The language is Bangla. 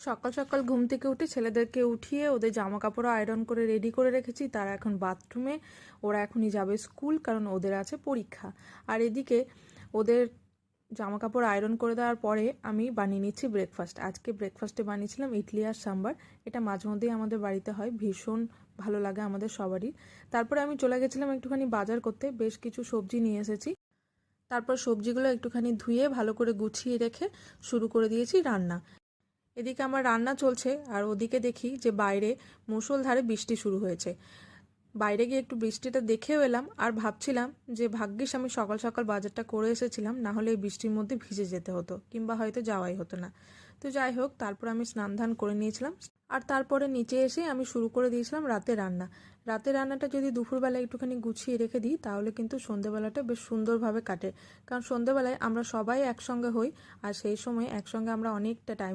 সকাল সকাল ঘুম থেকে উঠে ছেলেদেরকে উঠিয়ে ওদের জামা কাপড় আয়রন করে রেডি করে রেখেছি। তারা এখন বাথরুমে, ওরা এখনই যাবে স্কুল, কারণ ওদের আছে পরীক্ষা। আর এদিকে ওদের জামা কাপড় আয়রন করে দেওয়ার পরে আমি বানিয়ে নিচ্ছি ব্রেকফাস্ট। আজকে ব্রেকফাস্টে বানিয়েছিলাম ইডলি আর সাম্বার। এটা মাঝে মধ্যেই আমাদের বাড়িতে হয়, ভীষণ ভালো লাগে আমাদের সবারই। তারপরে আমি চলে গেছিলাম একটুখানি বাজার করতে, বেশ কিছু সবজি নিয়ে এসেছি। তারপর সবজিগুলো একটুখানি ধুয়ে ভালো করে গুছিয়ে রেখে শুরু করে দিয়েছি রান্না। এদিকে আমার রান্না চলছে আর ওদিকে দেখি যে বাইরে মুষলধারে বৃষ্টি শুরু হয়েছে। বাইরে গিয়ে একটু বৃষ্টিটা দেখেও এলাম আর ভাবছিলাম যে ভাগ্যিস আমি সকাল সকাল বাজারটা করে এসেছিলাম, না হলে এই বৃষ্টির মধ্যে ভিজে যেতে হতো কিংবা হয়তো যাওয়াই হতো না। তো যাই হোক, তারপর আমি স্নান ধান করে নিয়েছিলাম আর তারপরে নিচে এসে আমি শুরু করে দিয়েছিলাম রাতে রান্না। রাতের রান্নাটা যদি দুপুরবেলা একটুখানি গুছিয়ে রেখে দিই তাহলে কিন্তু সন্ধেবেলাটা বেশ সুন্দরভাবে কাটে, কারণ সন্ধেবেলায় আমরা সবাই একসঙ্গে হই আর সেই সময় একসঙ্গে আমরা অনেকটা টাইম